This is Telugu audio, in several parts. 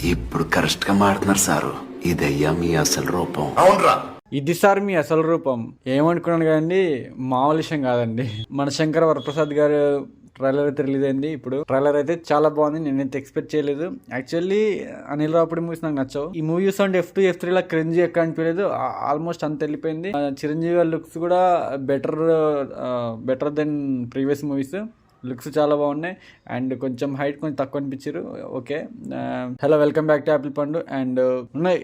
ఇప్పుడు కరెక్ట్ గా మాడుతున్నారు సారు. ఇదయ్యా మీ అసలు రూపం. అవునరా. ఇది సార్ మీ అసలు రూపం. ఏమనుకున్నాను కదండి, మామూలు విషయం కాదండి. మన శంకర్ వరప్రసాద్ గారు ట్రైలర్ అయితే రిలీజ్ అయింది. ఇప్పుడు ట్రైలర్ అయితే చాలా బాగుంది. నేనైతే ఎక్స్పెక్ట్ చేయలేదు. యాక్చువల్లీ అనిల్ రావుపూడి మూవీస్ నాకు నచ్చావు. ఈ మూవీ చూస్తుంటే F2 F3 లా క్రింజీ ఎక్కడ అనిపించలేదు. ఆల్మోస్ట్ అంత వెళ్ళిపోయింది. చిరంజీవి గారి లుక్స్ కూడా better than previous movies. Looks చాలా బాగున్నాయి అండ్ కొంచెం హైట్ కొంచెం తక్కువ అనిపించారు. Okay, hello, welcome back to apple పండు. అండ్ ఉన్నాయి,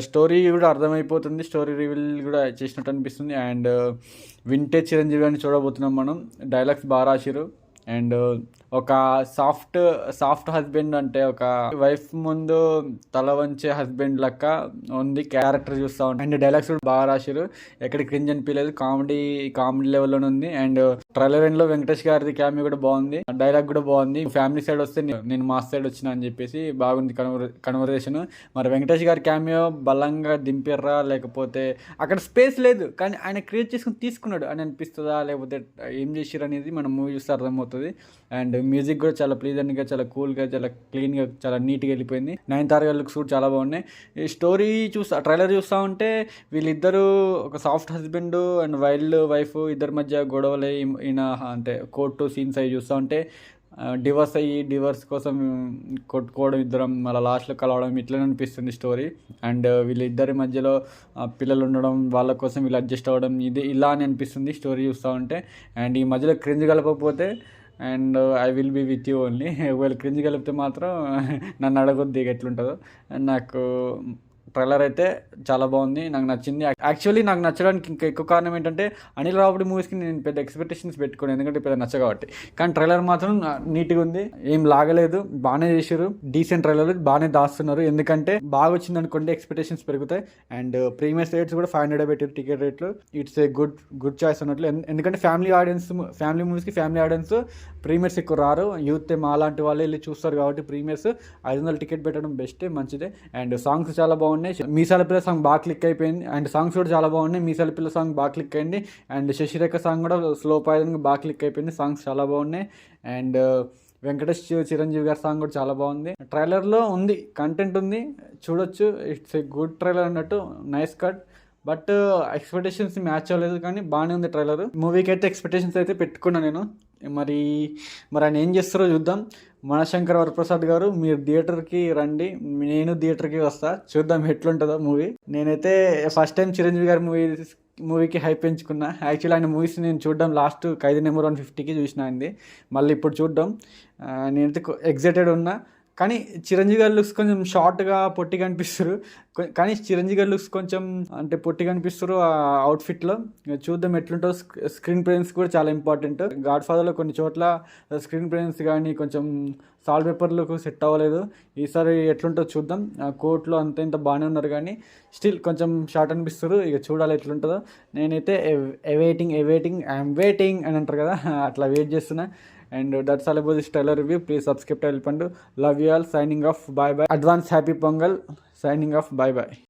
స్టోరీ కూడా అర్థమైపోతుంది. స్టోరీ రివీల్ కూడా చేసినట్టు అనిపిస్తుంది. అండ్ వింటేజ్ చిరంజీవి అని చూడబోతున్నాం మనం. డైలాగ్స్ బాగా రాసిరు. అండ్ ఒక సాఫ్ట్ హస్బెండ్, అంటే ఒక వైఫ్ ముందు తల వంచే హస్బెండ్ లెక్క ఉంది క్యారెక్టర్ చూస్తా ఉంటాం. అండ్ డైలాగ్స్ కూడా బాగా రాశారు. ఎక్కడ క్రింజ్ అనిపించలేదు. కామెడీ లెవెల్లోనే ఉంది. అండ్ ట్రైలర్ ఎండ్ లో వెంకటేష్ గారిది క్యామియో కూడా బాగుంది. డైలాగ్ కూడా బాగుంది. ఫ్యామిలీ సైడ్ వస్తే నేను మా సైడ్ వచ్చిన అని చెప్పేసి బాగుంది కన్వర్సేషన్. మరి వెంకటేష్ గారి క్యామియో బలంగా దింపారా, లేకపోతే అక్కడ స్పేస్ లేదు కానీ ఆయన క్రియేట్ చేసుకుని తీసుకున్నాడు అని అనిపిస్తుందా, లేకపోతే ఏం చేసిరు అనేది మనం మూవీ చూస్తే అర్థమవుతుంది. అండ్ మ్యూజిక్ కూడా చాలా ప్లీజెంట్గా, చాలా కూల్గా, చాలా క్లీన్గా, చాలా నీట్గా వెళ్ళిపోయింది. నయనతార లుక్స్ కూడా చాలా బాగున్నాయి. ఈ స్టోరీ ట్రైలర్ చూస్తూ ఉంటే వీళ్ళిద్దరూ ఒక soft husband and wild wife ఇద్దరి మధ్య గొడవలు ఈయన అంటే కోర్టు సీన్స్ అవి చూస్తూ ఉంటే డివర్స్ కోసం కొట్టుకోవడం, ఇద్దరం మళ్ళీ లాస్ట్లో కలవడం, ఇట్లనే అనిపిస్తుంది స్టోరీ. అండ్ వీళ్ళిద్దరి మధ్యలో పిల్లలు ఉండడం, వాళ్ళ కోసం వీళ్ళు అడ్జస్ట్ అవ్వడం, ఇది ఇలా అని అనిపిస్తుంది స్టోరీ చూస్తూ ఉంటే. అండ్ ఈ మధ్యలో క్రింజ్ కలపకపోతే and I will be with you only. ఒకవేళ క్రింజ్ కలిపితే మాత్రం నన్ను అడగొద్దు ఎట్లుంటుందో. అండ్ నాకు ట్రైలర్ అయితే చాలా బాగుంది, నాకు నచ్చింది. యాక్చువల్లీ నాకు నచ్చడానికి ఇంకా ఎక్కువ కారణం ఏంటంటే అనిల్ రావుపూడి మూవీస్కి నేను పెద్ద ఎక్స్పెక్టేషన్స్ పెట్టుకోను, ఎందుకంటే పెద్ద నచ్చ కాబట్టి. కానీ ట్రైలర్ మాత్రం నీట్గా ఉంది, ఏం లాగలేదు, బాగానే చేశారు. డీసెంట్ ట్రైలర్, బాగానే దాస్తున్నారు. ఎందుకంటే బాగా వచ్చింది అనుకోండి ఎక్స్పెక్టేషన్స్ పెరుగుతాయి. అండ్ ప్రీమియర్ రేట్స్ కూడా 500 పెట్టారు టికెట్ రేట్లు. ఇట్స్ ఏ గుడ్ చాయిస్ అన్నట్లు. ఎందుకంటే ఫ్యామిలీ మూవీస్కి ఫ్యామిలీ ఆడియన్స్ ప్రీమియర్స్ ఎక్కువ రారు. యూత్ మా లాంటి వాళ్ళే వెళ్ళి చూస్తారు కాబట్టి ప్రీమియర్స్ 500 టికెట్ పెట్టడం బెస్టే, మంచిదే. అండ్ సాంగ్స్ చాలా బాగున్నాయి. మీసాల పిల్ల సాంగ్ బాగా క్లిక్ అయిపోయింది. అండ్ సాంగ్స్ కూడా చాలా బాగున్నాయి. మీసాల పిల్ల సాంగ్ బాగా క్లిక్ అయింది. అండ్ శశిరేఖ సాంగ్ కూడా స్లో పాయిజన్గా బాగా క్లిక్ అయిపోయింది. సాంగ్స్ చాలా బాగున్నాయి. అండ్ వెంకటేష్ చిరంజీవి గారి సాంగ్ కూడా చాలా బాగుంది. ట్రైలర్లో ఉంది, కంటెంట్ ఉంది, చూడొచ్చు. ఇట్స్ ఏ గుడ్ ట్రైలర్ అన్నట్టు, nice cut. But expectations match అవ్వలేదు, కానీ బాగానే ఉంది ట్రైలర్. మూవీకి అయితే ఎక్స్పెక్టేషన్స్ అయితే పెట్టుకున్నా నేను. మరి ఆయన ఏం చేస్తారో చూద్దాం. మనశంకర్ వరప్రసాద్ గారు, మీరు థియేటర్కి రండి, నేను థియేటర్కి వస్తా, చూద్దాం ఎట్లుంటుందో మూవీ. నేనైతే ఫస్ట్ టైం చిరంజీవి గారి మూవీకి హైప్ పెంచుకున్నా. యాక్చువల్లీ ఆయన మూవీస్ నేను చూడడం లాస్ట్ ఖైదీ నెంబర్ 150కి చూసిన అయింది. మళ్ళీ ఇప్పుడు చూడడం నేనైతే ఎగ్జైటెడ్ ఉన్నా. కానీ చిరంజీవి గారి లుక్స్ కొంచెం షార్ట్గా పొట్టిగా అనిపిస్తారు. కానీ చిరంజీవి గారి లుక్స్ కొంచెం అంటే పొట్టిగా అనిపిస్తారు ఆ అవుట్ఫిట్లో. చూద్దాం ఎట్లుంటుందో. స్క్రీన్ ప్రెజెన్స్ కూడా చాలా ఇంపార్టెంట్. గాడ్ ఫాదర్లో కొన్ని చోట్ల స్క్రీన్ ప్రెజెన్స్ కానీ కొంచెం సాల్ట్ పేపర్లకు సెట్ అవ్వలేదు. ఈసారి ఎట్లుంటుందో చూద్దాం. కోర్టులో ఇంత బాగానే ఉన్నారు, కానీ స్టిల్ కొంచెం షార్ట్ అనిపిస్తారు. ఇక చూడాలి ఎట్లుంటుందో. నేనైతే అవైటింగ్ ఐఎమ్ వెయిటింగ్ అని అంటారు కదా, అట్లా వెయిట్ చేస్తున్నా. And that's all about this trailer review. Please subscribe to Apple Pandu. Love you all. Signing off. Bye bye. Advance happy Pongal. Signing off. Bye bye.